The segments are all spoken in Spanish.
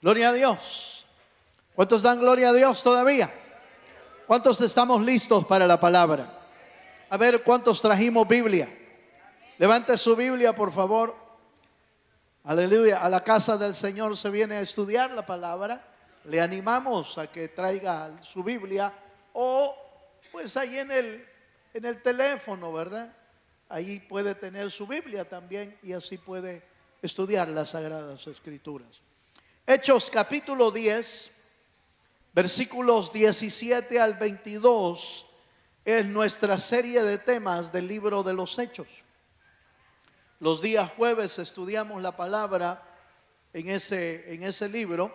Gloria a Dios. ¿Cuántos dan gloria a Dios todavía? ¿Cuántos estamos listos para la palabra? A ver, ¿cuántos trajimos Biblia? Levante su Biblia, por favor. Aleluya. A la casa del Señor se viene a estudiar la palabra. Le animamos a que traiga su Biblia o pues ahí en el teléfono, ¿verdad? Ahí puede tener su Biblia también y así puede estudiar las Sagradas Escrituras. Hechos capítulo 10, versículos 17 al 22 es nuestra serie de temas del libro de los Hechos. Los días jueves estudiamos la palabra en ese libro,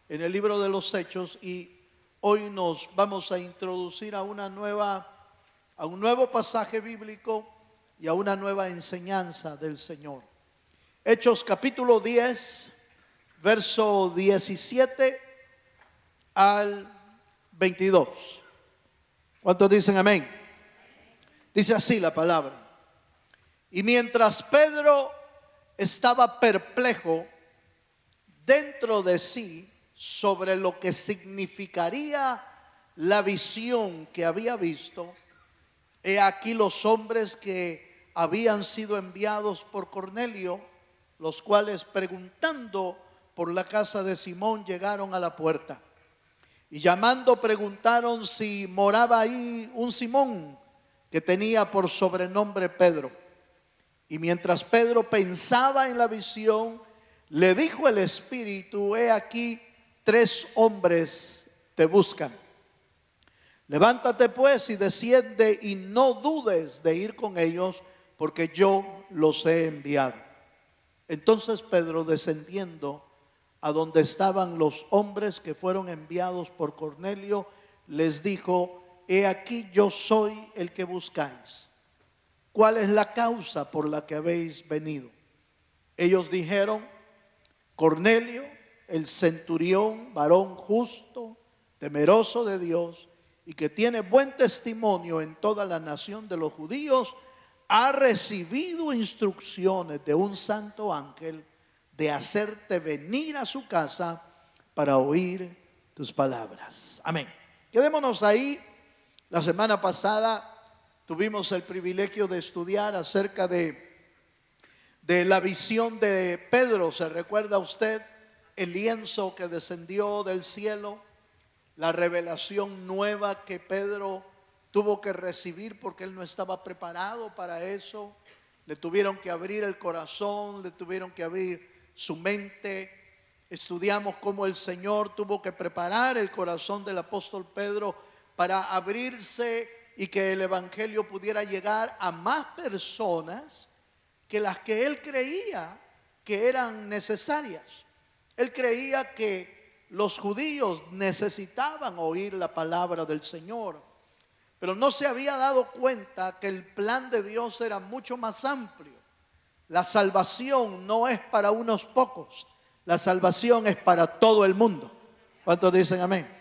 en el libro de los Hechos, y hoy nos vamos a introducir a un nuevo pasaje bíblico y a una nueva enseñanza del Señor. Hechos capítulo 10, verso 17 al 22. ¿Cuántos dicen amén? Dice así la palabra. Y mientras Pedro estaba perplejo dentro de sí sobre lo que significaría la visión que había visto, he aquí los hombres que habían sido enviados por Cornelio, los cuales preguntando por la casa de Simón llegaron a la puerta. Y llamando preguntaron si moraba ahí un Simón que tenía por sobrenombre Pedro. Y mientras Pedro pensaba en la visión, le dijo el Espíritu: he aquí 3 hombres te buscan. Levántate pues y desciende y no dudes de ir con ellos, porque yo los he enviado. Entonces Pedro, descendiendo a donde estaban los hombres que fueron enviados por Cornelio, les dijo: he aquí yo soy el que buscáis. ¿Cuál es la causa por la que habéis venido? Ellos dijeron: Cornelio, el centurión, varón justo, temeroso de Dios, y que tiene buen testimonio en toda la nación de los judíos, ha recibido instrucciones de un santo ángel de hacerte venir a su casa para oír tus palabras. Amén. Quedémonos ahí. La semana pasada tuvimos el privilegio de estudiar acerca de la visión de Pedro. ¿Se recuerda usted el lienzo que descendió del cielo? La revelación nueva que Pedro tuvo que recibir porque él no estaba preparado para eso. Le tuvieron que abrir el corazón, le tuvieron que abrir su mente. Estudiamos cómo el Señor tuvo que preparar el corazón del apóstol Pedro para abrirse y que el evangelio pudiera llegar a más personas que las que él creía que eran necesarias. Él creía que los judíos necesitaban oír la palabra del Señor, pero no se había dado cuenta que el plan de Dios era mucho más amplio. La salvación no es para unos pocos, la salvación es para todo el mundo. ¿Cuántos dicen amén?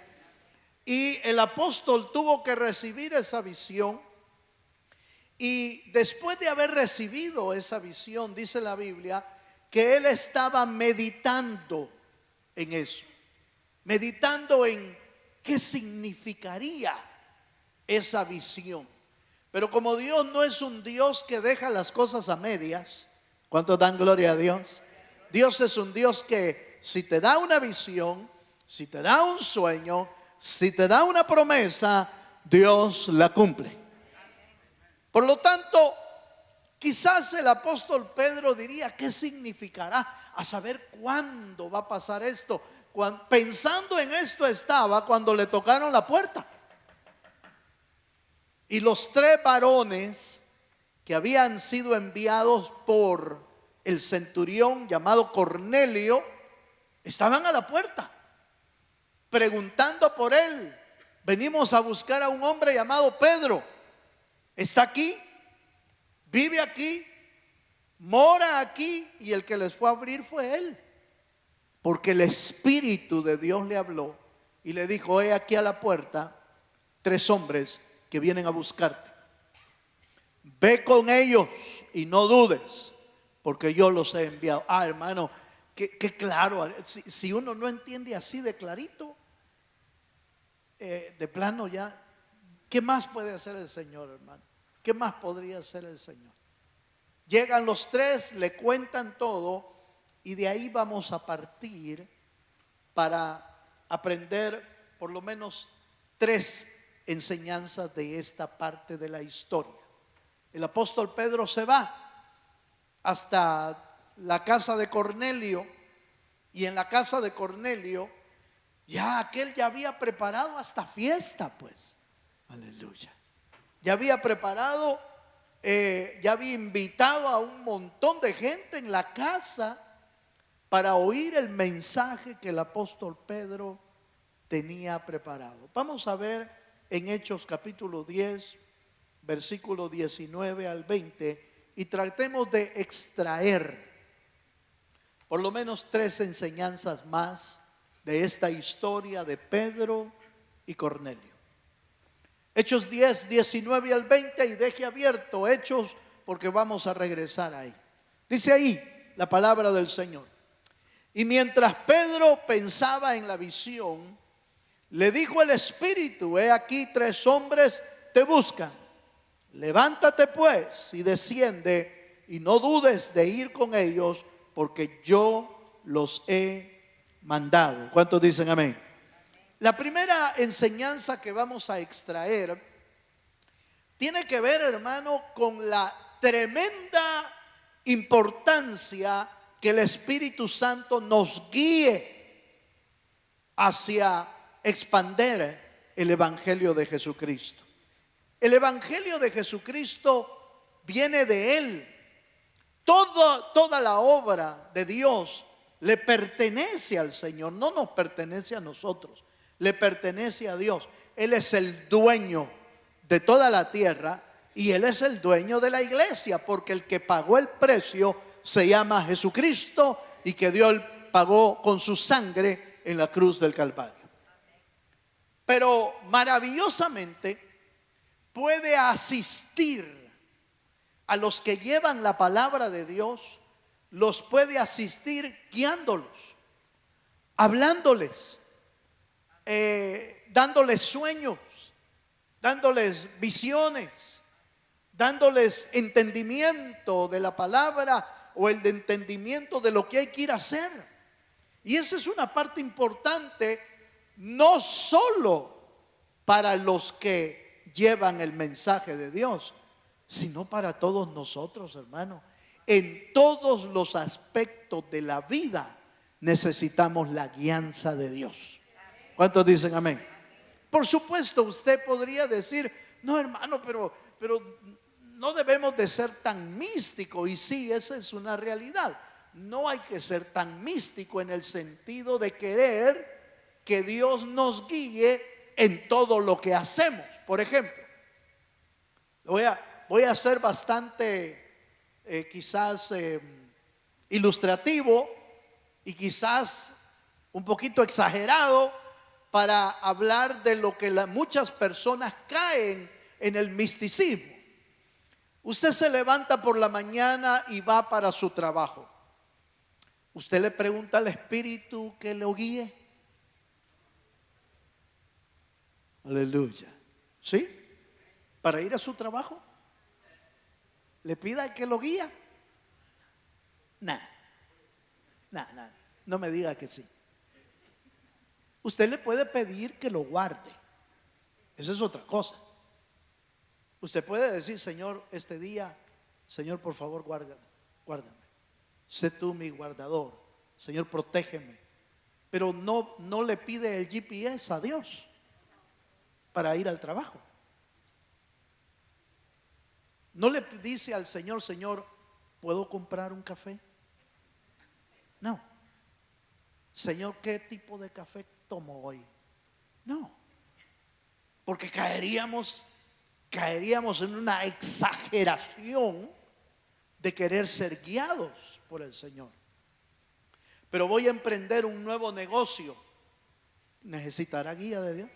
Y el apóstol tuvo que recibir esa visión, y después de haber recibido esa visión, dice la Biblia que él estaba meditando en eso, meditando en qué significaría esa visión. Pero como Dios no es un Dios que deja las cosas a medias, ¿cuántos dan gloria a Dios? Dios es un Dios que si te da una visión, si te da un sueño, si te da una promesa, Dios la cumple. Por lo tanto, quizás el apóstol Pedro diría: ¿qué significará? A saber cuándo va a pasar esto. Pensando en esto estaba cuando le tocaron la puerta. Y los 3 varones que habían sido enviados por el centurión llamado Cornelio estaban a la puerta, preguntando por él. Venimos a buscar a un hombre llamado Pedro. ¿Está aquí? ¿Vive aquí? ¿Mora aquí? Y el que les fue a abrir fue él, porque el Espíritu de Dios le habló y le dijo: he aquí a la puerta 3 hombres que vienen a buscarte. Ve con ellos y no dudes, porque yo los he enviado. Hermano, que claro, si uno no entiende así de clarito, de plano ya, ¿qué más puede hacer el Señor, hermano? ¿Qué más podría hacer el Señor? Llegan los tres, le cuentan todo y de ahí vamos a partir para aprender por lo menos tres enseñanzas de esta parte de la historia. El apóstol Pedro se va hasta la casa de Cornelio y en la casa de Cornelio ya aquel ya había preparado hasta fiesta, pues. Aleluya. Ya había preparado, ya había invitado a un montón de gente en la casa para oír el mensaje que el apóstol Pedro tenía preparado. Vamos a ver en Hechos capítulo 10, versículo 19 al 20 y tratemos de extraer por lo menos tres enseñanzas más de esta historia de Pedro y Cornelio. Hechos 10, 19 al 20 y deje abierto Hechos porque vamos a regresar ahí. Dice ahí la palabra del Señor. Y mientras Pedro pensaba en la visión, le dijo el Espíritu: he aquí tres hombres te buscan. Levántate pues y desciende y no dudes de ir con ellos, porque yo los he mandado. ¿Cuántos dicen amén? La primera enseñanza que vamos a extraer tiene que ver, hermano, con la tremenda importancia que el Espíritu Santo nos guíe hacia expander el Evangelio de Jesucristo. El Evangelio de Jesucristo viene de Él. Toda la obra de Dios le pertenece al Señor, no nos pertenece a nosotros, le pertenece a Dios. Él es el dueño de toda la tierra y Él es el dueño de la iglesia, porque el que pagó el precio se llama Jesucristo y que Dios pagó con su sangre en la cruz del Calvario. Pero maravillosamente puede asistir a los que llevan la palabra de Dios, los puede asistir guiándolos, hablándoles, dándoles sueños, dándoles visiones, dándoles entendimiento de la palabra o el de entendimiento de lo que hay que ir a hacer. Y esa es una parte importante, no solo para los que llevan el mensaje de Dios, sino para todos nosotros, hermano. En todos los aspectos de la vida necesitamos la guianza de Dios. ¿Cuántos dicen amén? Por supuesto, usted podría decir: no, hermano, pero no debemos de ser tan místicos. Y sí, esa es una realidad. No hay que ser tan místico en el sentido de querer que Dios nos guíe en todo lo que hacemos. Por ejemplo, voy a ser bastante quizás ilustrativo y quizás un poquito exagerado para hablar de lo que muchas personas caen en el misticismo. Usted se levanta por la mañana y va para su trabajo. Usted le pregunta al Espíritu que lo guíe. Aleluya. ¿Sí? Para ir a su trabajo. ¿Le pida que lo guíe? No me diga que sí. Usted le puede pedir que lo guarde. Esa es otra cosa. Usted puede decir: Señor, este día, Señor, por favor, guárdame. Sé tú mi guardador. Señor, protégeme. Pero no le pide el GPS a Dios para ir al trabajo. No le dice al Señor: Señor, ¿puedo comprar un café? No. Señor, ¿qué tipo de café tomo hoy? No. Porque caeríamos en una exageración de querer ser guiados por el Señor. Pero voy a emprender un nuevo negocio. ¿Necesitará guía de Dios?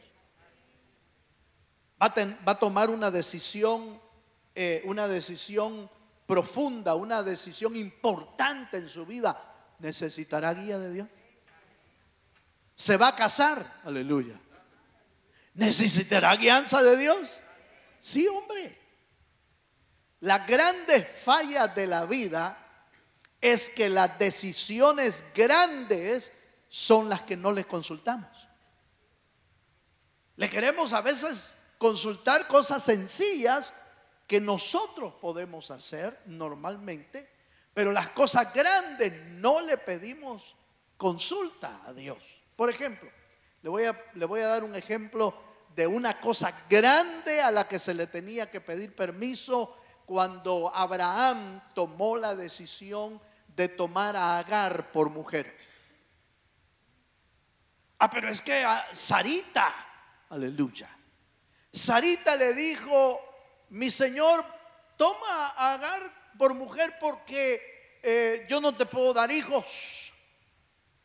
Va a tomar una decisión profunda, una decisión importante en su vida. ¿necesitará guía de Dios? ¿Se va a casar? Aleluya. ¿Necesitará guianza de Dios? Sí, hombre. Las grandes fallas de la vida es que las decisiones grandes son las que no les consultamos. Le queremos a veces consultar cosas sencillas que nosotros podemos hacer normalmente, pero las cosas grandes no le pedimos consulta a Dios. Por ejemplo, le voy a dar un ejemplo de una cosa grande a la que se le tenía que pedir permiso cuando Abraham tomó la decisión de tomar a Agar por mujer. Pero es que a Sarita, aleluya, Sarita le dijo: mi señor, toma a Agar por mujer porque yo no te puedo dar hijos,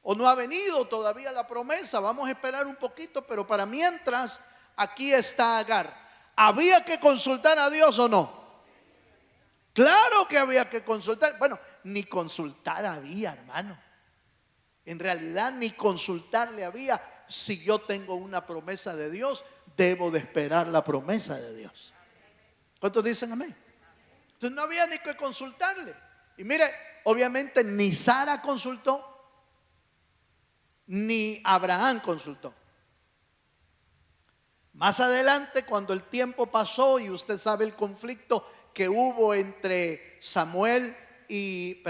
o no ha venido todavía la promesa, vamos a esperar un poquito, pero para mientras aquí está Agar. ¿Había que consultar a Dios o no? Claro que había que consultar. Bueno, ni consultar había, hermano. En realidad ni consultarle había. Si yo tengo una promesa de Dios, debo de esperar la promesa de Dios. ¿Cuántos dicen amén? Entonces no había ni que consultarle. Y mire, obviamente ni Sara consultó, ni Abraham consultó. Más adelante, cuando el tiempo pasó y usted sabe el conflicto que hubo entre Ismael y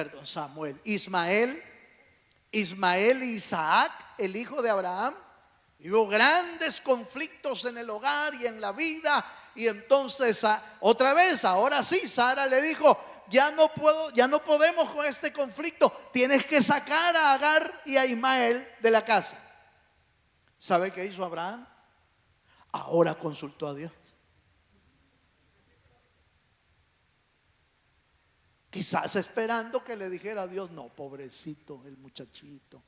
Isaac, el hijo de Abraham, y hubo grandes conflictos en el hogar y en la vida. Y entonces otra vez, ahora sí, Sara le dijo: ya no podemos con este conflicto, tienes que sacar a Agar y a Ismael de la casa. ¿Sabe qué hizo Abraham? Ahora consultó a Dios. Quizás esperando que le dijera a Dios: no, pobrecito el muchachito.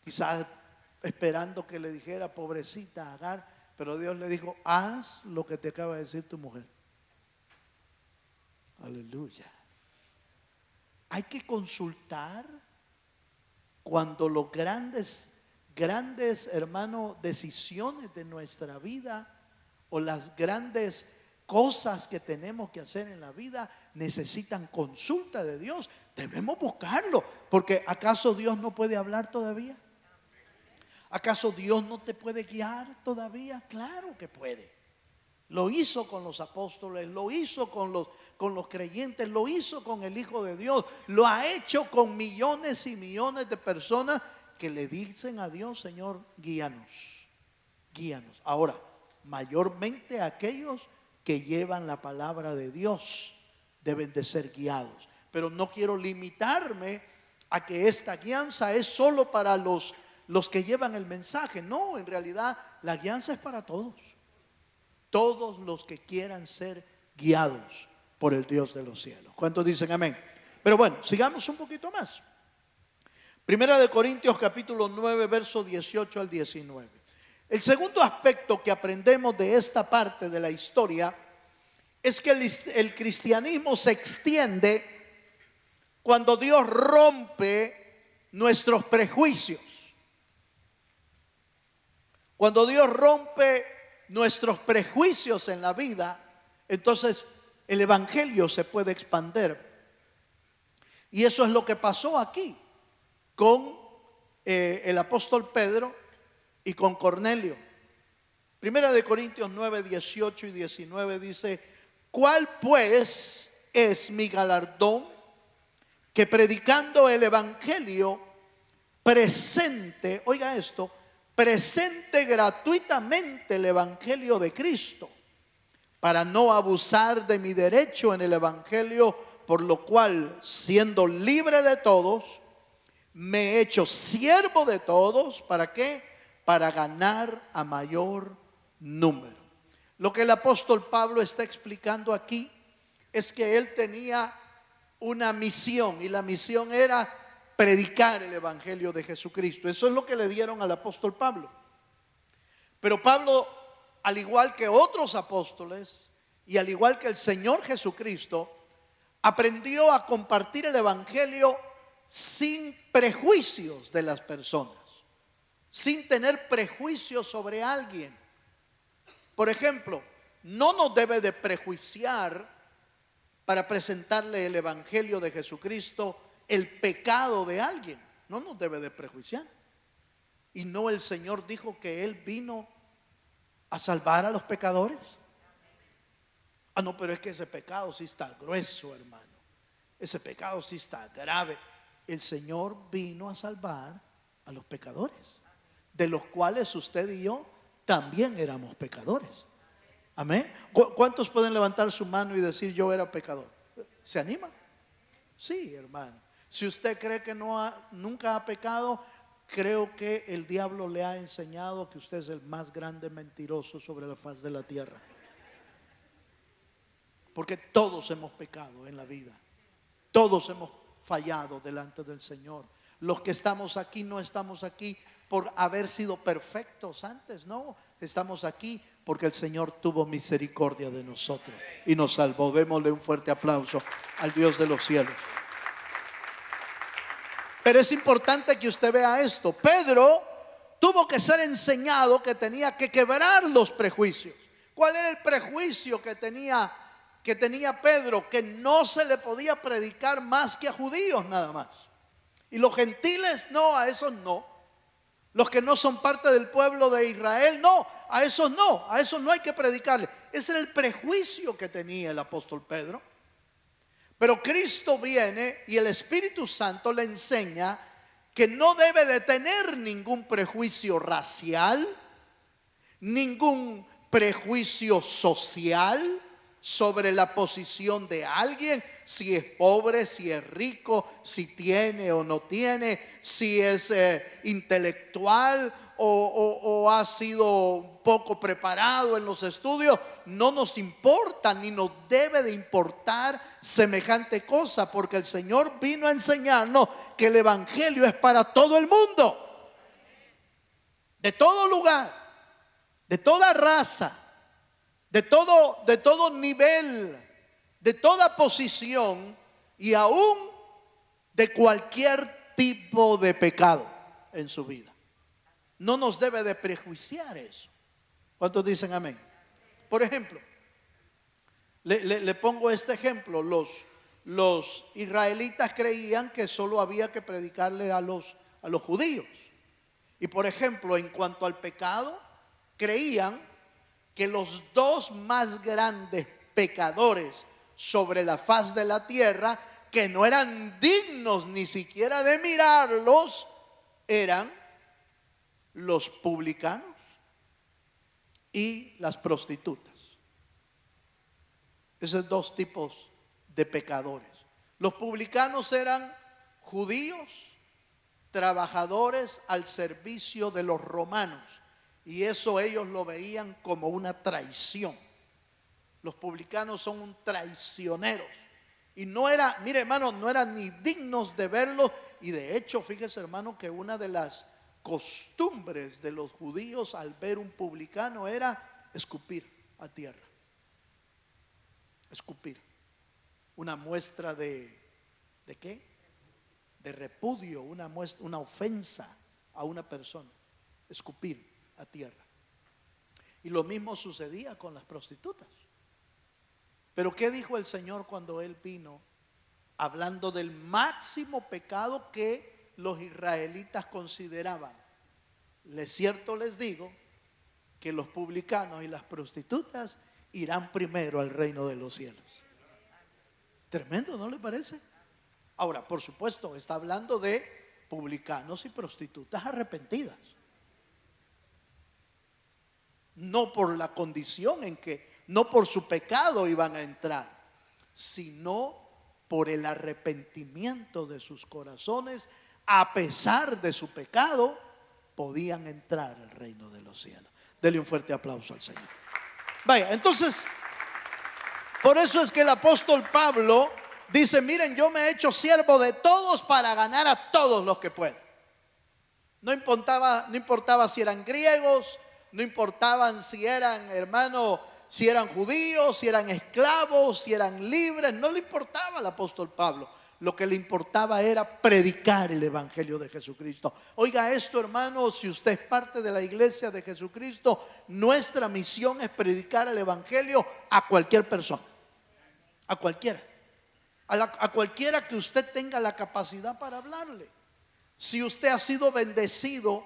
Quizás esperando que le dijera: pobrecita Agar. Pero Dios le dijo: haz lo que te acaba de decir tu mujer. Aleluya. Hay que consultar cuando los grandes, hermano, decisiones de nuestra vida o las grandes cosas que tenemos que hacer en la vida necesitan consulta de Dios. Debemos buscarlo, porque ¿acaso Dios no puede hablar todavía? ¿Acaso Dios no te puede guiar todavía? Claro que puede. Lo hizo con los apóstoles, lo hizo con los creyentes, lo hizo con el Hijo de Dios, lo ha hecho con millones y millones de personas que le dicen a Dios: Señor, guíanos, guíanos. Ahora, mayormente aquellos que llevan la palabra de Dios deben de ser guiados. Pero no quiero limitarme a que esta guianza es solo para los que llevan el mensaje. No, en realidad la guianza es para todos. Todos los que quieran ser guiados por el Dios de los cielos. ¿Cuántos dicen amén? Pero bueno, sigamos un poquito más. Primera de Corintios capítulo 9, verso 18 al 19. El segundo aspecto que aprendemos de esta parte de la historia es que el cristianismo se extiende cuando Dios rompe nuestros prejuicios. Cuando Dios rompe nuestros prejuicios en la vida, entonces el evangelio se puede expandir. Y eso es lo que pasó aquí con el apóstol Pedro y con Cornelio. Primera de Corintios 9, 18 y 19 dice: ¿cuál pues es mi galardón? Que predicando el evangelio presente, oiga esto, presente gratuitamente el evangelio de Cristo, para no abusar de mi derecho en el evangelio, por lo cual, siendo libre de todos, me he hecho siervo de todos. ¿Para qué? Para ganar a mayor número. Lo que el apóstol Pablo está explicando aquí es que él tenía una misión, y la misión era predicar el evangelio de Jesucristo. Eso es lo que le dieron al apóstol Pablo. Pero Pablo, al igual que otros apóstoles y al igual que el Señor Jesucristo, aprendió a compartir el evangelio sin prejuicios de las personas, sin tener prejuicios sobre alguien. Por ejemplo, no nos debe de prejuiciar para presentarle el evangelio de Jesucristo el pecado de alguien. No nos debe de prejuiciar. Y no, el Señor dijo que Él vino a salvar a los pecadores. Ah, no, pero es que ese pecado sí está grueso, hermano. Ese pecado sí está grave. El Señor vino a salvar a los pecadores, de los cuales usted y yo también éramos pecadores. Amén. ¿Cuántos pueden levantar su mano y decir yo era pecador? ¿Se anima? Sí, hermano. Si usted cree que nunca ha pecado, creo que el diablo le ha enseñado que usted es el más grande mentiroso sobre la faz de la tierra. Porque todos hemos pecado en la vida. Todos hemos fallado delante del Señor. Los que estamos aquí no estamos aquí por haber sido perfectos antes, no. Estamos aquí porque el Señor tuvo misericordia de nosotros y nos salvó. Démosle un fuerte aplauso al Dios de los cielos. Pero es importante que usted vea esto. Pedro tuvo que ser enseñado que tenía que quebrar los prejuicios. ¿Cuál era el prejuicio que tenía Pedro? Que no se le podía predicar más que a judíos nada más. Y los gentiles, no, a esos no. Los que no son parte del pueblo de Israel, no, a esos no hay que predicarle. Ese era el prejuicio que tenía el apóstol Pedro. Pero Cristo viene y el Espíritu Santo le enseña que no debe de tener ningún prejuicio racial, ningún prejuicio social sobre la posición de alguien, si es pobre, si es rico, si tiene o no tiene, si es intelectual o ha sido poco preparado en los estudios. No nos importa ni nos debe de importar semejante cosa, porque el Señor vino a enseñarnos que el evangelio es para todo el mundo, de todo lugar, de toda raza, de todo nivel, de toda posición y aún de cualquier tipo de pecado en su vida. No nos debe de prejuiciar eso. ¿Cuántos dicen amén? Por ejemplo, le pongo este ejemplo. Los israelitas creían que solo había que predicarle a los judíos. Y por ejemplo, en cuanto al pecado, creían que los dos más grandes pecadores sobre la faz de la tierra, que no eran dignos ni siquiera de mirarlos, eran los publicanos y las prostitutas. Esos dos tipos de pecadores. Los publicanos eran judíos, trabajadores al servicio de los romanos, y eso ellos lo veían como una traición. Los publicanos son traicioneros. Y no era, mire hermano, no eran ni dignos de verlos. Y de hecho, fíjese hermano, que una de las costumbres de los judíos al ver un publicano era escupir a tierra. Escupir. Una muestra ¿de qué? De repudio, una ofensa a una persona. Escupir a tierra. Y lo mismo sucedía con las prostitutas. Pero ¿qué dijo el Señor cuando Él vino hablando del máximo pecado que los israelitas consideraban? Cierto les digo que los publicanos y las prostitutas irán primero al reino de los cielos. Tremendo, ¿no le parece? Ahora, por supuesto, está hablando de publicanos y prostitutas arrepentidas. No por la condición en que, no por su pecado iban a entrar, sino por el arrepentimiento de sus corazones. A pesar de su pecado, podían entrar al reino de los cielos. Dele un fuerte aplauso al Señor. Vaya, entonces, por eso es que el apóstol Pablo dice: miren, yo me he hecho siervo de todos para ganar a todos los que puedan. No importaba si eran griegos, no importaban si eran, hermano, si eran judíos, si eran esclavos, si eran libres. No le importaba al apóstol Pablo. Lo que le importaba era predicar el evangelio de Jesucristo. Oiga esto, hermano, si usted es parte de la iglesia de Jesucristo, nuestra misión es predicar el evangelio a cualquier persona, a cualquiera, a cualquiera que usted tenga la capacidad para hablarle. Si usted ha sido bendecido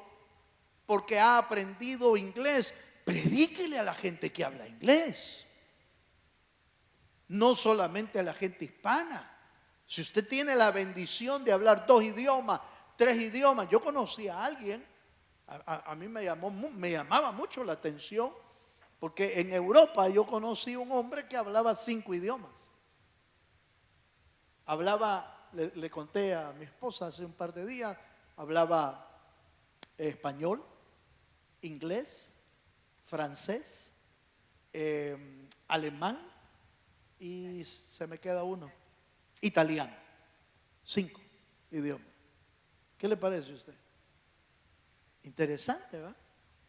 porque ha aprendido inglés, predíquele a la gente que habla inglés, no solamente a la gente hispana. Si usted tiene la bendición de hablar 2 idiomas, 3 idiomas. Yo conocí a alguien, a mí me llamaba mucho la atención, porque en Europa yo conocí un hombre que hablaba 5 idiomas. Hablaba, le conté a mi esposa hace un par de días, hablaba español, inglés, francés, alemán y se me queda uno, italiano. 5 idiomas. ¿Qué le parece a usted? Interesante, ¿verdad?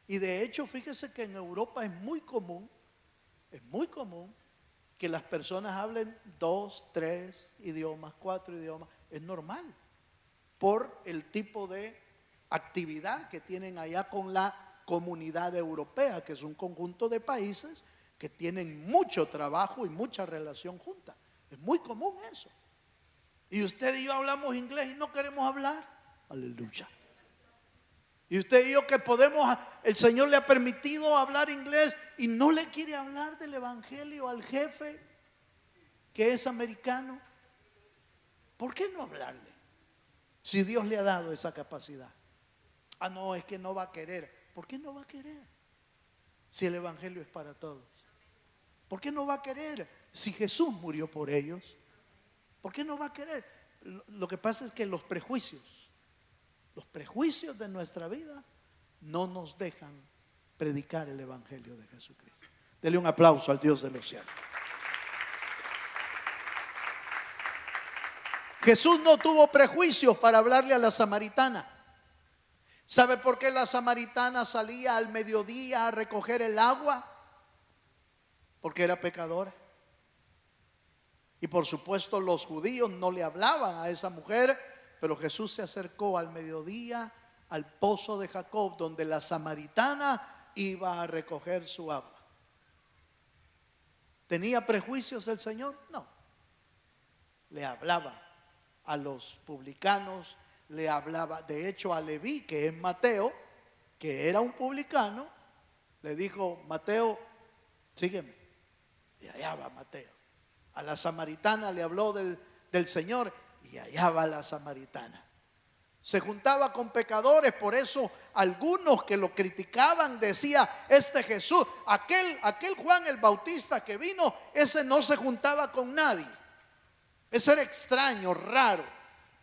Y de hecho, fíjese que en Europa es muy común que las personas hablen 2, 3 idiomas, 4 idiomas. Es normal, por el tipo de actividad que tienen allá con la comunidad europea, que es un conjunto de países que tienen mucho trabajo y mucha relación junta. Es muy común eso. Y usted y yo hablamos inglés y no queremos hablar. Aleluya. Y usted y yo que podemos, el Señor le ha permitido hablar inglés y no le quiere hablar del evangelio al jefe que es americano. ¿Por qué no hablarle? Si Dios le ha dado esa capacidad. Ah, no, es que no va a querer. ¿Por qué no va a querer? Si el evangelio es para todos. ¿Por qué no va a querer? Si Jesús murió por ellos. ¿Por qué no va a querer? Lo que pasa es que los prejuicios de nuestra vida no nos dejan predicar el evangelio de Jesucristo. Dele un aplauso al Dios de los cielos. Jesús no tuvo prejuicios para hablarle a la samaritana. ¿Sabe por qué la samaritana salía al mediodía a recoger el agua? Porque era pecadora. Y por supuesto los judíos no le hablaban a esa mujer, pero Jesús se acercó al mediodía al pozo de Jacob, donde la samaritana iba a recoger su agua. ¿Tenía prejuicios el Señor? No. Le hablaba a los publicanos, le hablaba, de hecho a Leví, que es Mateo, que era un publicano, le dijo: Mateo, sígueme. Y allá va Mateo. A la samaritana le habló del Señor y allá va la samaritana. Se juntaba con pecadores, por eso algunos que lo criticaban decía: este Jesús, aquel Juan el Bautista que vino, ese no se juntaba con nadie. Ese era extraño, raro.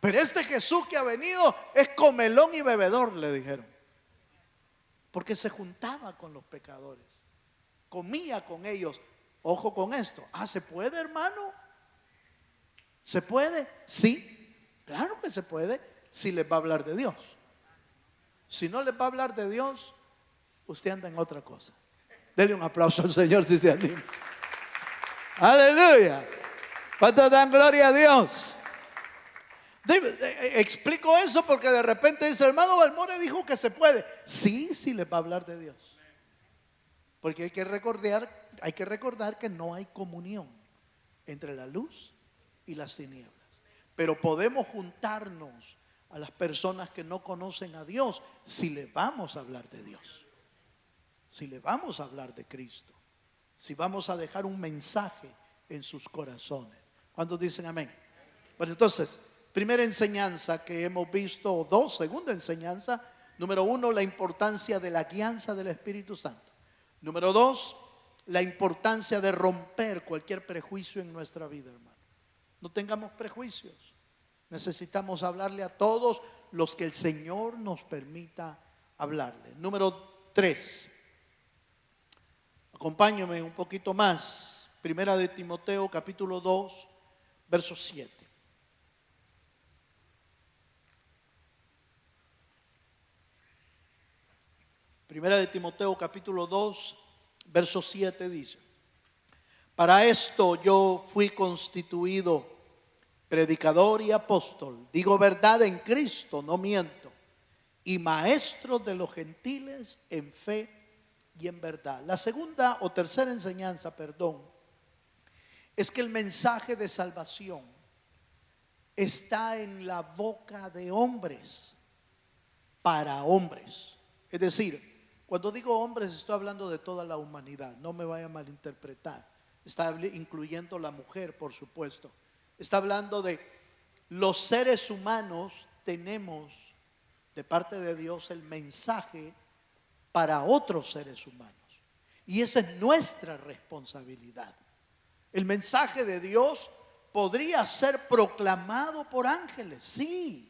Pero este Jesús que ha venido es comelón y bebedor, le dijeron. Porque se juntaba con los pecadores, comía con ellos. Ojo con esto. ¿Se puede, hermano? ¿Se puede? Sí, claro que se puede, si les va a hablar de Dios. Si no les va a hablar de Dios, usted anda en otra cosa. Dele un aplauso al Señor si se anima. Aleluya. ¿Cuántos dan gloria a Dios? Explico eso porque de repente dice: hermano Balmore dijo que se puede. Sí, sí les va a hablar de Dios. Porque hay que recordar que no hay comunión entre la luz y las tinieblas. Pero podemos juntarnos a las personas que no conocen a Dios si le vamos a hablar de Dios, si le vamos a hablar de Cristo, si vamos a dejar un mensaje en sus corazones. ¿Cuántos dicen amén? Bueno, entonces, primera enseñanza que hemos visto, o dos, segunda enseñanza. Número 1, la importancia de la guianza del Espíritu Santo. Número 2, la importancia de romper cualquier prejuicio en nuestra vida, hermano. No tengamos prejuicios. Necesitamos hablarle a todos los que el Señor nos permita hablarle. Número 3. Acompáñame un poquito más. Primera de Timoteo, capítulo 2, verso 7. Primera de Timoteo, capítulo 2, verso 7 dice: para esto yo fui constituido, predicador y apóstol, digo verdad en Cristo, no miento, y maestro de los gentiles en fe y en verdad. La segunda o tercera enseñanza, es que el mensaje de salvación está en la boca de hombres, para hombres. Es decir, cuando digo hombres estoy hablando de toda la humanidad, no me vaya a malinterpretar. Está incluyendo la mujer, por supuesto. Está hablando de los seres humanos. Tenemos de parte de Dios el mensaje para otros seres humanos, y esa es nuestra responsabilidad. El mensaje de Dios podría ser proclamado por ángeles, sí.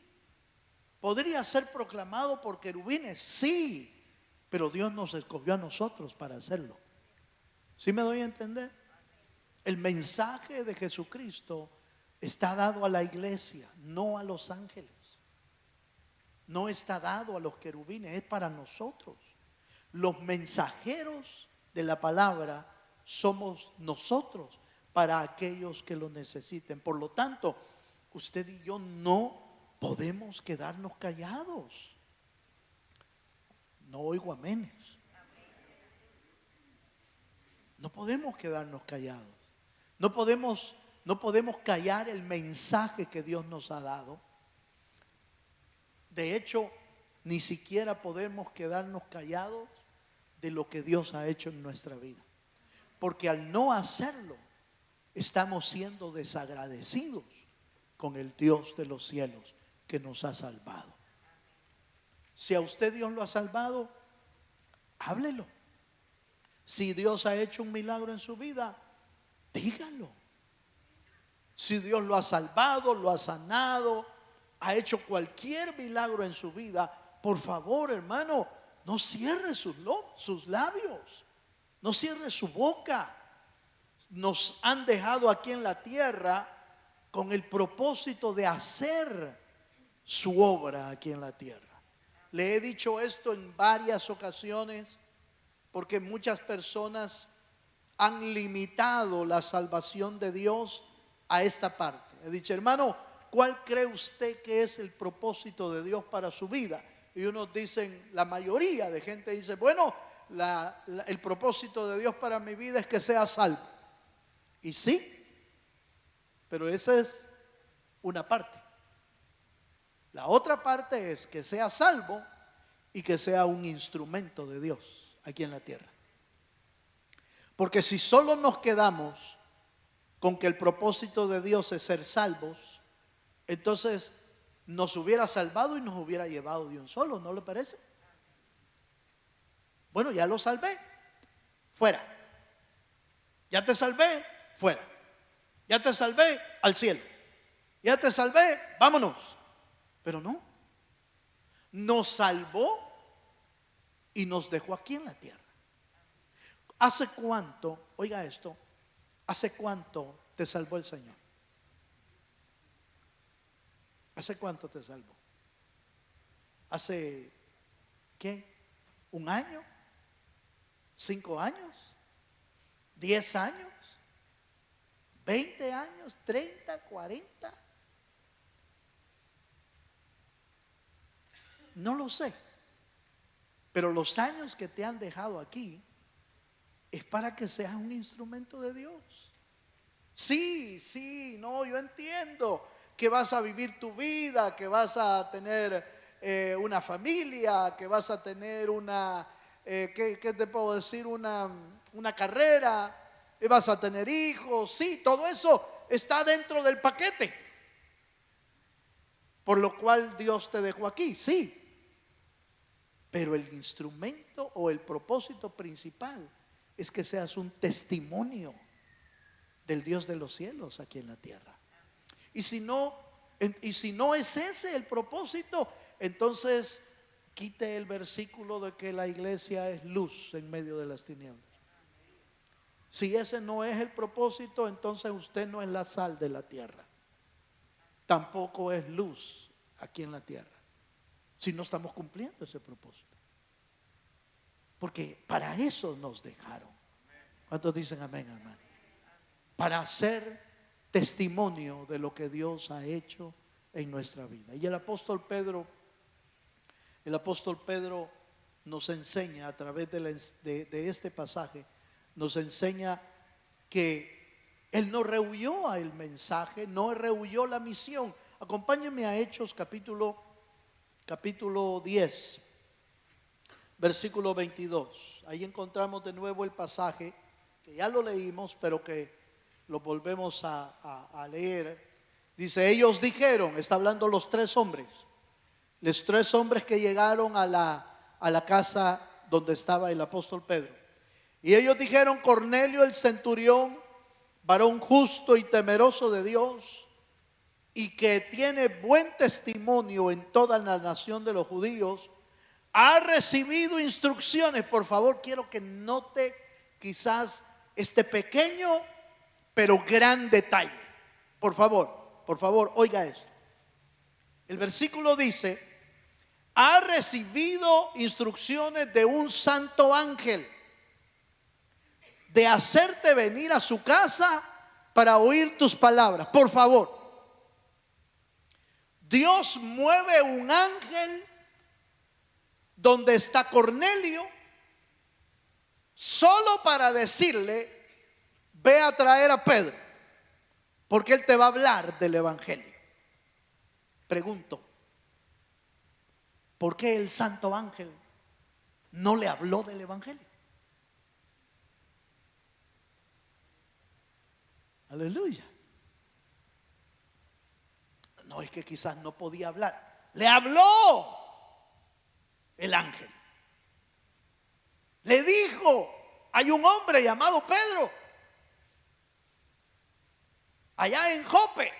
Podría ser proclamado por querubines, sí. Pero Dios nos escogió a nosotros para hacerlo. ¿Sí me doy a entender? El mensaje de Jesucristo está dado a la iglesia, no a los ángeles. No está dado a los querubines, es para nosotros. Los mensajeros de la palabra somos nosotros para aquellos que lo necesiten. Por lo tanto, usted y yo no podemos quedarnos callados. No oigo amenes. No podemos quedarnos callados. No podemos callar el mensaje que Dios nos ha dado. De hecho, ni siquiera podemos quedarnos callados de lo que Dios ha hecho en nuestra vida. Porque al no hacerlo, estamos siendo desagradecidos con el Dios de los cielos que nos ha salvado. Si a usted Dios lo ha salvado, háblelo. Si Dios ha hecho un milagro en su vida, dígalo. Si Dios lo ha salvado, lo ha sanado, ha hecho cualquier milagro en su vida, por favor, hermano, no cierre sus labios, no cierre su boca. Nos han dejado aquí en la tierra con el propósito de hacer su obra aquí en la tierra. Le he dicho esto en varias ocasiones porque muchas personas han limitado la salvación de Dios a esta parte. He dicho, hermano, ¿cuál cree usted que es el propósito de Dios para su vida? Y unos dicen, la mayoría de gente dice, bueno, el propósito de Dios para mi vida es que sea salvo. Y sí, pero esa es una parte. La otra parte es que sea salvo y que sea un instrumento de Dios aquí en la tierra. Porque si solo nos quedamos con que el propósito de Dios es ser salvos, entonces nos hubiera salvado y nos hubiera llevado de un solo, ¿no le parece? Bueno, ya lo salvé, fuera. Ya te salvé, fuera. Ya te salvé, al cielo. Ya te salvé, vámonos. Pero no, nos salvó y nos dejó aquí en la tierra. ¿Hace cuánto, oiga esto, hace cuánto te salvó el Señor? ¿Hace cuánto te salvó? ¿Hace qué? ¿Un año? ¿5 años? ¿10 años? ¿20 años? ¿30? ¿40? No lo sé. Pero los años que te han dejado aquí es para que seas un instrumento de Dios. Sí, no, yo entiendo que vas a vivir tu vida, que vas a tener una familia, que vas a tener una, ¿qué te puedo decir? Una carrera, y vas a tener hijos. Sí, todo eso está dentro del paquete, por lo cual Dios te dejó aquí, sí. Pero el instrumento o el propósito principal es que seas un testimonio del Dios de los cielos aquí en la tierra. Y si no es ese el propósito, entonces quite el versículo de que la iglesia es luz en medio de las tinieblas. Si ese no es el propósito, entonces usted no es la sal de la tierra. Tampoco es luz aquí en la tierra, si no estamos cumpliendo ese propósito. Porque para eso nos dejaron. ¿Cuántos dicen amén, hermano? Para hacer testimonio de lo que Dios ha hecho en nuestra vida. Y el apóstol Pedro nos enseña a través de este pasaje, nos enseña que él no rehuyó al mensaje, no rehuyó la misión. Acompáñenme a Hechos capítulo 10, versículo 22. Ahí encontramos de nuevo el pasaje que ya lo leímos, pero que lo volvemos a leer. Dice, ellos dijeron, está hablando los tres hombres que llegaron a la casa donde estaba el apóstol Pedro. Y ellos dijeron, Cornelio el centurión, varón justo y temeroso de Dios, y que tiene buen testimonio en toda la nación de los judíos, ha recibido instrucciones. Por favor, quiero que note quizás este pequeño pero gran detalle. Por favor, oiga esto. El versículo dice, ha recibido instrucciones de un santo ángel de hacerte venir a su casa para oír tus palabras. Por favor, Dios mueve un ángel donde está Cornelio solo para decirle, ve a traer a Pedro, porque él te va a hablar del evangelio. Pregunto, ¿por qué el santo ángel no le habló del evangelio? Aleluya. No, es que quizás no podía hablar. Le habló el ángel. Le dijo, hay un hombre llamado Pedro allá en Jope,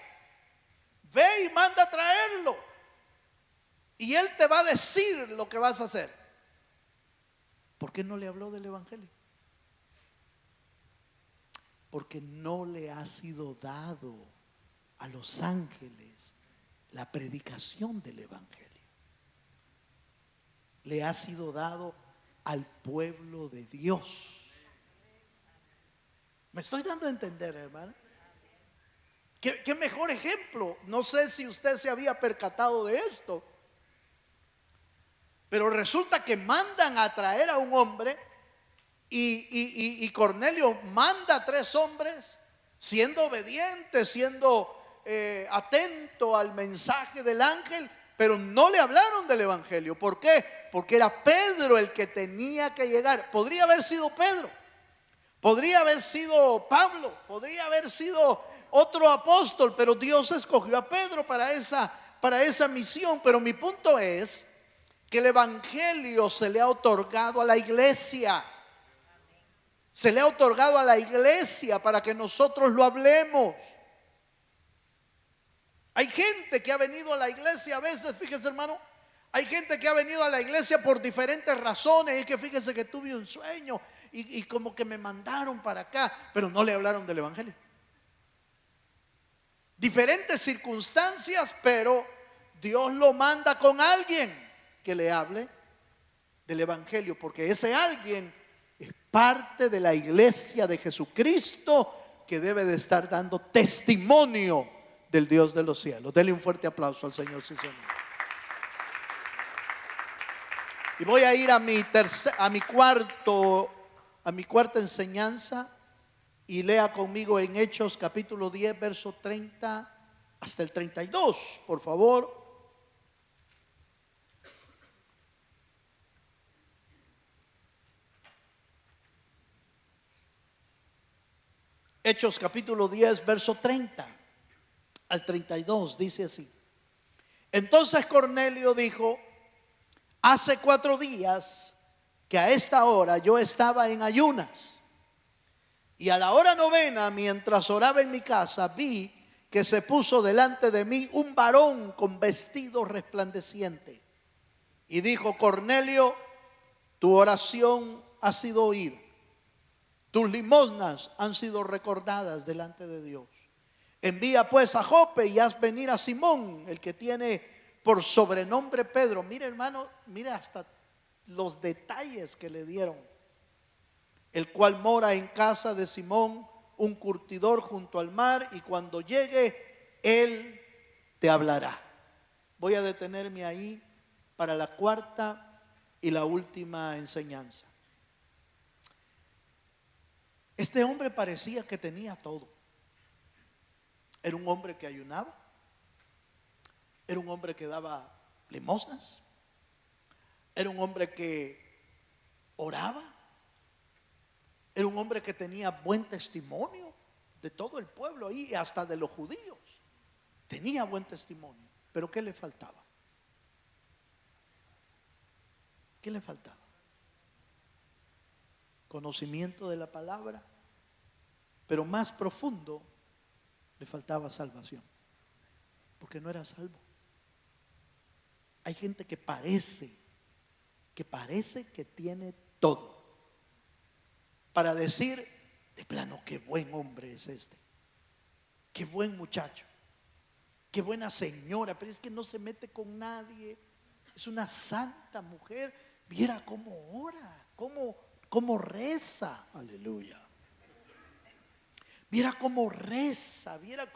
ve y manda a traerlo, y él te va a decir lo que vas a hacer. ¿Por qué no le habló del evangelio? Porque no le ha sido dado a los ángeles la predicación del evangelio. Le ha sido dado al pueblo de Dios. ¿Me estoy dando a entender, hermano? ¿Qué mejor ejemplo? No sé si usted se había percatado de esto, pero resulta que mandan a traer a un hombre y Cornelio manda a tres hombres, siendo obediente, siendo atento al mensaje del ángel, pero no le hablaron del evangelio. ¿Por qué? Porque era Pedro el que tenía que llegar. Podría haber sido Pedro, podría haber sido Pablo, podría haber sido otro apóstol, pero Dios escogió a Pedro para esa misión. Pero mi punto es que el evangelio se le ha otorgado a la iglesia. Se le ha otorgado a la iglesia para que nosotros lo hablemos. Hay gente que ha venido a la iglesia a veces, fíjese, hermano, hay gente que ha venido a la iglesia por diferentes razones. Es que fíjese que tuve un sueño y como que me mandaron para acá, pero no le hablaron del evangelio. Diferentes circunstancias, pero Dios lo manda con alguien que le hable del evangelio, porque ese alguien es parte de la iglesia de Jesucristo, que debe de estar dando testimonio del Dios de los cielos. Dele un fuerte aplauso al Señor, sí, señor. Y voy a ir a mi cuarta enseñanza. Y lea conmigo en Hechos capítulo 10, verso 30 hasta el 32, por favor. Hechos capítulo 10, verso 30 al 32, dice así. Entonces Cornelio dijo, hace 4 días que a esta hora yo estaba en ayunas, y a la hora 9, mientras oraba en mi casa, vi que se puso delante de mí un varón con vestido resplandeciente. Y dijo, Cornelio, tu oración ha sido oída. Tus limosnas han sido recordadas delante de Dios. Envía pues a Jope y haz venir a Simón, el que tiene por sobrenombre Pedro. Mire, hermano, mire hasta los detalles que le dieron. El cual mora en casa de Simón, un curtidor junto al mar, y cuando llegue, Él te hablará. Voy a detenerme ahí para la cuarta y la última enseñanza. Este hombre parecía que tenía todo. Era un hombre que ayunaba, era un hombre que daba limosnas, era un hombre que oraba, era un hombre que tenía buen testimonio de todo el pueblo ahí, hasta de los judíos. Tenía buen testimonio, pero ¿qué le faltaba? ¿Qué le faltaba? Conocimiento de la palabra, pero más profundo, le faltaba salvación, porque no era salvo. Hay gente que parece que tiene todo para decir de plano, qué buen hombre es este, qué buen muchacho, qué buena señora, pero es que no se mete con nadie, es una santa mujer. Viera cómo ora, cómo reza, aleluya. Viera cómo reza, viera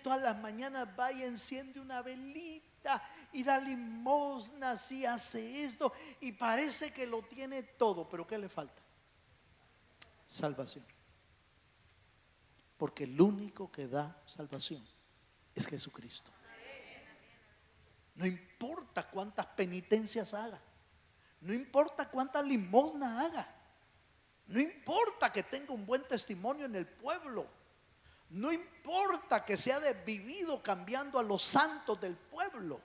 todas las mañanas va y enciende una velita y da limosnas y hace esto, y parece que lo tiene todo, pero ¿qué le falta? Salvación. Porque el único que da salvación es Jesucristo. No importa cuántas penitencias haga, no importa cuántas limosnas haga, no importa que tenga un buen testimonio en el pueblo, no importa que se haya vivido cambiando a los santos del pueblo.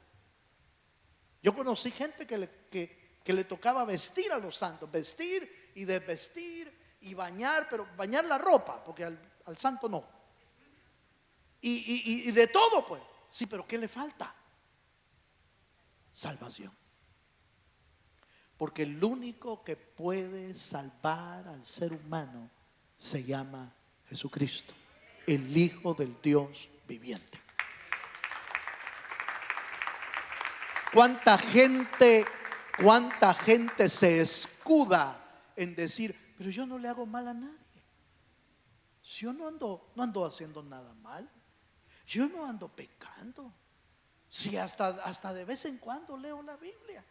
Yo conocí gente que le tocaba vestir a los santos, vestir y desvestir y bañar, pero bañar la ropa, porque al santo no. Y de todo, pues. Sí, pero ¿qué le falta? Salvación. Porque el único que puede salvar al ser humano se llama Jesucristo, el Hijo del Dios viviente. ¿Cuánta gente se escuda en decir, pero yo no le hago mal a nadie? Si yo no ando haciendo nada mal, yo no ando pecando. Si hasta de vez en cuando leo la Biblia,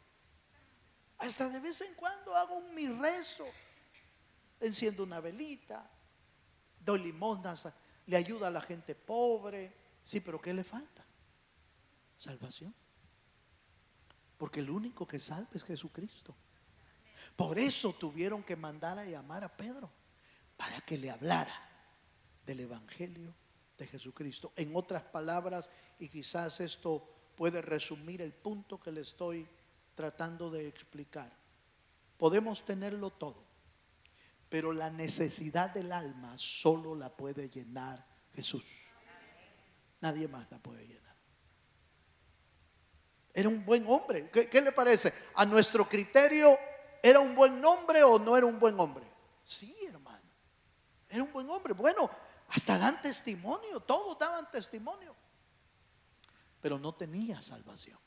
hasta de vez en cuando hago mi rezo, enciendo una velita, doy limosnas, le ayuda a la gente pobre. Sí, pero ¿qué le falta? Salvación. Porque el único que salva es Jesucristo. Por eso tuvieron que mandar a llamar a Pedro, para que le hablara del evangelio de Jesucristo. En otras palabras, y quizás esto puede resumir el punto que le estoy tratando de explicar. Podemos tenerlo todo, pero la necesidad del alma solo la puede llenar Jesús. Nadie más la puede llenar. Era un buen hombre. ¿Qué le parece? A nuestro criterio, ¿era un buen hombre o no era un buen hombre? Sí, hermano, era un buen hombre. Bueno, hasta dan testimonio, todos daban testimonio, pero no tenía salvación,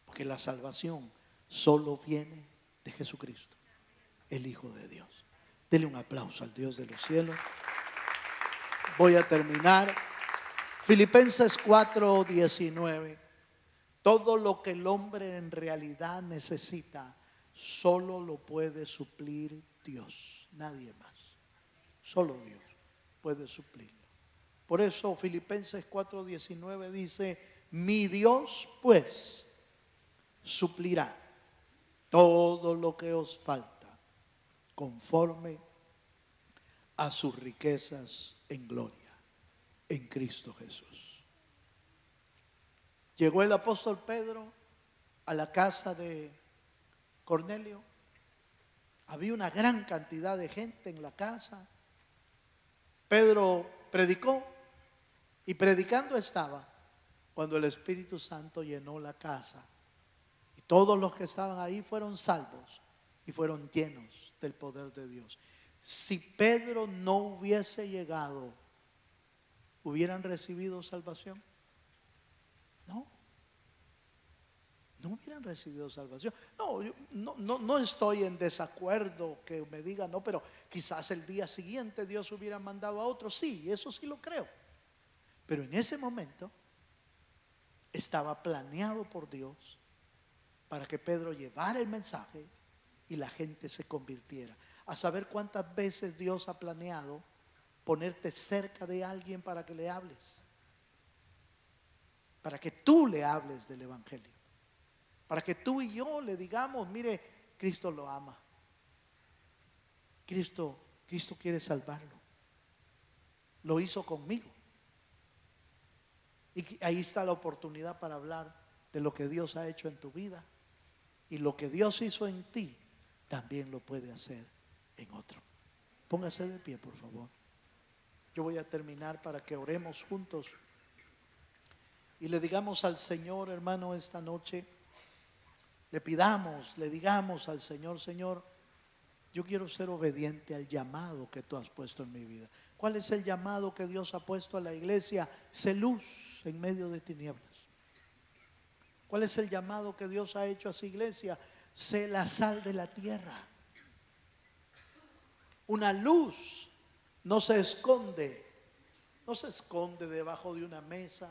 porque la salvación solo viene de Jesucristo, el Hijo de Dios. Dele un aplauso al Dios de los cielos. Voy a terminar. Filipenses 4:19. Todo lo que el hombre en realidad necesita, solo lo puede suplir Dios, nadie más. Solo Dios puede suplirlo. Por eso Filipenses 4:19 dice, mi Dios pues suplirá todo lo que os falta conforme a sus riquezas en gloria en Cristo Jesús. Llegó el apóstol Pedro a la casa de Cornelio. Había una gran cantidad de gente en la casa. Pedro predicó, y predicando estaba cuando el Espíritu Santo llenó la casa, y todos los que estaban ahí fueron salvos y fueron llenos del poder de Dios. Si Pedro no hubiese llegado, ¿hubieran recibido salvación? no hubieran recibido salvación. No, yo no estoy en desacuerdo que me digan, no, pero quizás el día siguiente Dios hubiera mandado a otro. Sí, eso sí lo creo. Pero en ese momento estaba planeado por Dios para que Pedro llevara el mensaje y la gente se convirtiera. A saber cuántas veces Dios ha planeado ponerte cerca de alguien para que le hables, para que tú le hables del evangelio, para que tú y yo le digamos, mire, Cristo lo ama, Cristo quiere salvarlo, lo hizo conmigo. Y ahí está la oportunidad para hablar de lo que Dios ha hecho en tu vida, y lo que Dios hizo en ti también lo puede hacer en otro. Póngase de pie, por favor. Yo voy a terminar para que oremos juntos y le digamos al Señor, hermano, esta noche, le pidamos, le digamos al Señor, Señor, yo quiero ser obediente al llamado que tú has puesto en mi vida. ¿Cuál es el llamado que Dios ha puesto a la iglesia? Sé luz en medio de tinieblas. ¿Cuál es el llamado que Dios ha hecho a su iglesia? Sé la sal de la tierra. Una luz no se esconde debajo de una mesa,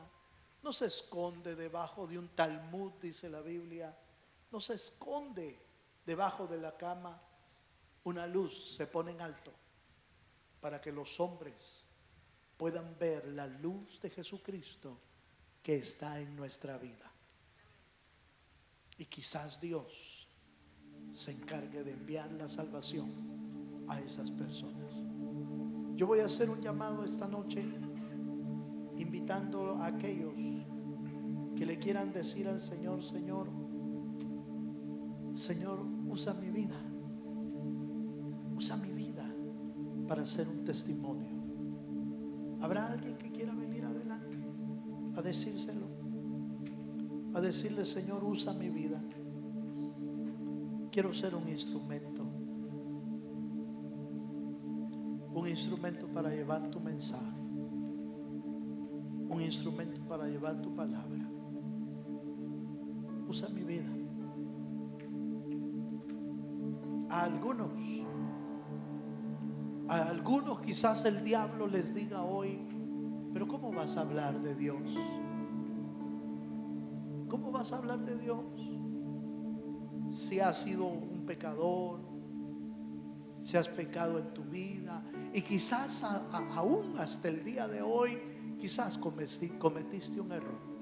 no se esconde debajo de un talmud, dice la Biblia, no se esconde debajo de la cama. Una luz se pone en alto para que los hombres puedan ver la luz de Jesucristo que está en nuestra vida. Y quizás Dios se encargue de enviar la salvación a esas personas. Yo voy a hacer un llamado esta noche, invitando a aquellos que le quieran decir al Señor, Señor, usa mi vida para ser un testimonio. ¿Habrá alguien que quiera venir adelante a decírselo? A decirle, Señor, usa mi vida. Quiero ser un instrumento para llevar tu mensaje, un instrumento para llevar tu palabra. Usa mi vida. A algunos quizás el diablo les diga hoy, pero ¿cómo vas a hablar de Dios? ¿Cómo vas a hablar de Dios si has sido un pecador, si has pecado en tu vida y quizás aún hasta el día de hoy quizás cometiste un error?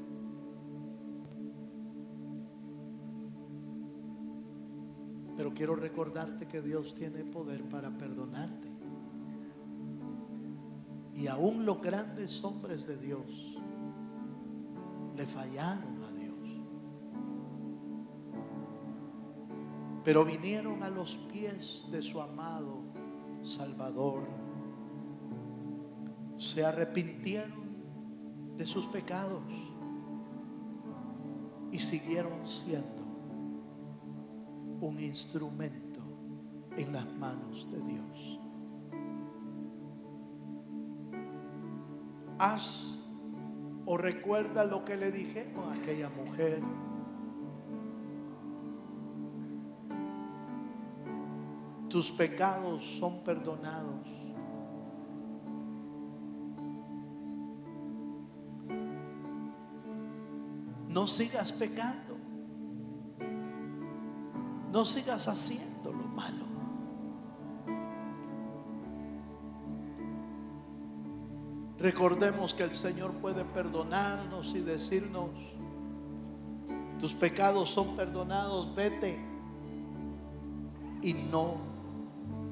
Pero quiero recordarte que Dios tiene poder para perdonarte. Y aún los grandes hombres de Dios le fallaron a Dios, pero vinieron a los pies de su amado Salvador, se arrepintieron de sus pecados y siguieron siendo un instrumento en las manos de Dios. Haz o recuerda lo que le dijeron a aquella mujer. Tus pecados son perdonados. No sigas pecando. No sigas haciendo lo malo. Recordemos que el Señor puede perdonarnos y decirnos: tus pecados son perdonados, vete y no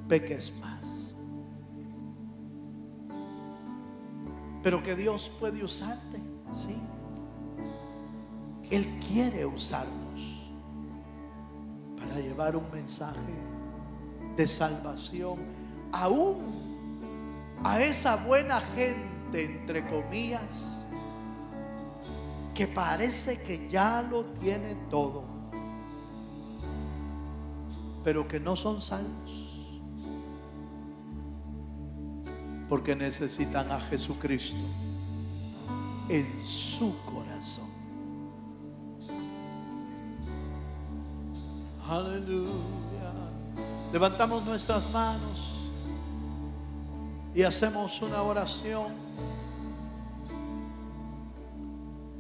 peques más. Pero que Dios puede usarte, sí. Él quiere usarnos para llevar un mensaje de salvación aún a esa buena gente, entre comillas, que parece que ya lo tiene todo, pero que no son salvos, porque necesitan a Jesucristo en su corazón. Aleluya. Levantamos nuestras manos y hacemos una oración.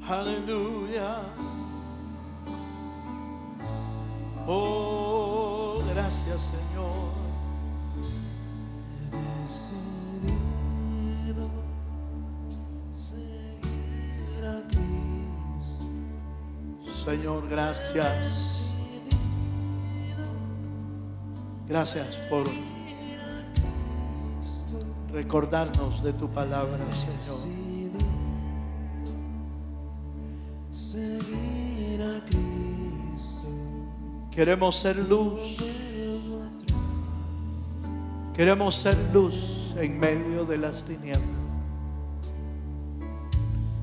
Aleluya. Oh, gracias, Señor. He decidido seguir a Cristo. Señor, gracias. Gracias por recordarnos de tu palabra, Señor. Seguir a Cristo. Queremos ser luz. Queremos ser luz en medio de las tinieblas.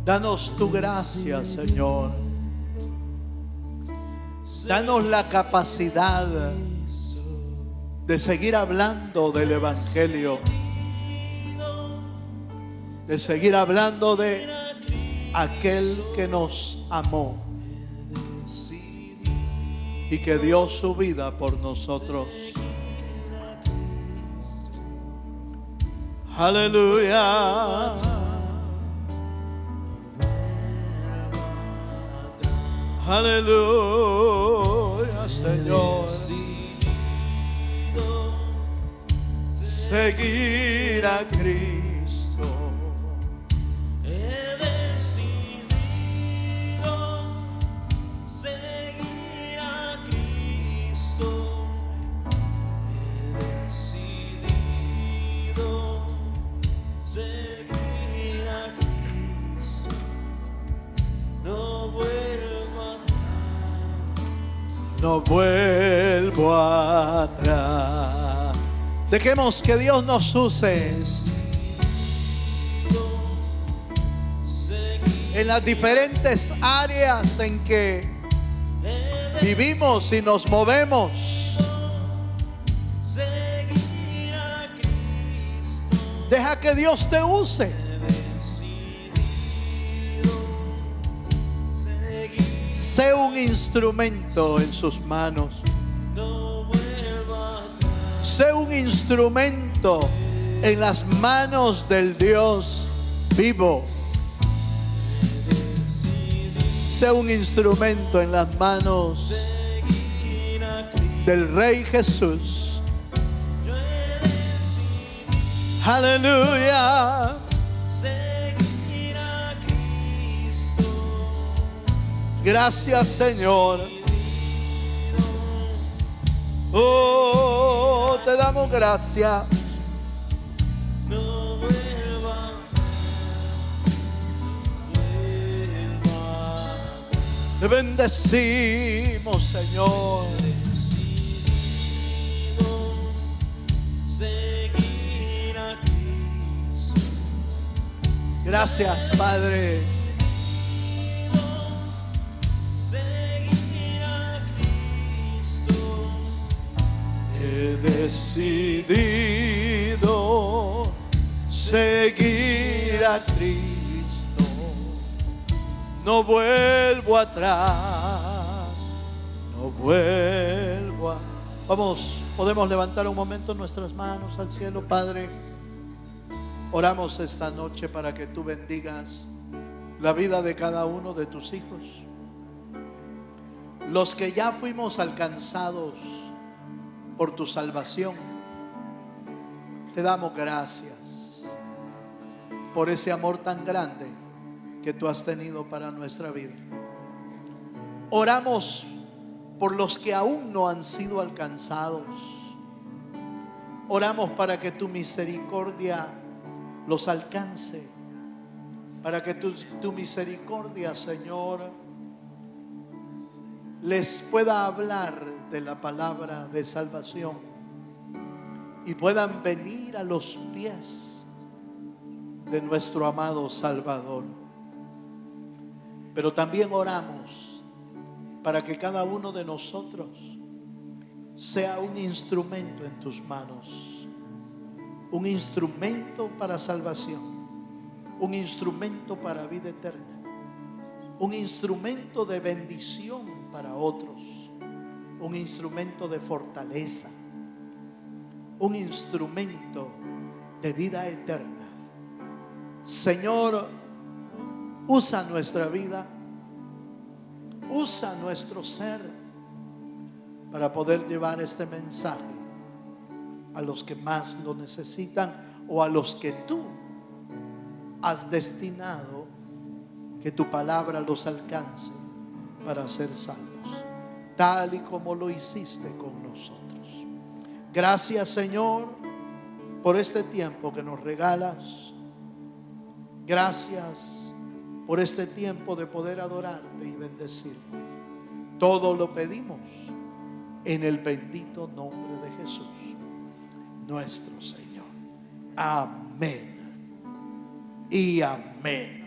Danos tu gracia, Señor. Danos la capacidad de seguir hablando del Evangelio, de seguir hablando de aquel que nos amó y que dio su vida por nosotros. Aleluya. Aleluya, Señor. Seguir a Cristo. He decidido seguir a Cristo. He decidido seguir a Cristo. No vuelvo atrás. No vuelvo atrás. Dejemos que Dios nos use en las diferentes áreas en que vivimos y nos movemos. Deja que Dios te use. Sé un instrumento en sus manos. Sé un instrumento en las manos del Dios vivo. Sé un instrumento en las manos del Rey Jesús. Aleluya. Gracias, Señor. Oh, te damos gracias. Te bendecimos, Señor. Gracias, Padre. He decidido seguir a Cristo. No vuelvo atrás. No vuelvo a... Vamos, podemos levantar un momento nuestras manos al cielo, Padre. Oramos esta noche para que tú bendigas la vida de cada uno de tus hijos. Los que ya fuimos alcanzados por tu salvación, te damos gracias por ese amor tan grande que tú has tenido para nuestra vida. Oramos por los que aún no han sido alcanzados. Oramos para que tu misericordia los alcance, para que tu misericordia, Señor, les pueda hablar de la palabra de salvación y puedan venir a los pies de nuestro amado Salvador. Pero también oramos para que cada uno de nosotros sea un instrumento en tus manos, un instrumento para salvación, un instrumento para vida eterna, un instrumento de bendición para otros. un instrumento de fortaleza, un instrumento de vida eterna. Señor, usa nuestra vida, usa nuestro ser para poder llevar este mensaje a los que más lo necesitan o a los que tú has destinado que tu palabra los alcance para ser salvos, tal y como lo hiciste con nosotros. Gracias, Señor, por este tiempo que nos regalas. Gracias por este tiempo de poder adorarte y bendecirte. Todo lo pedimos en el bendito nombre de Jesús, nuestro Señor. Amén y amén.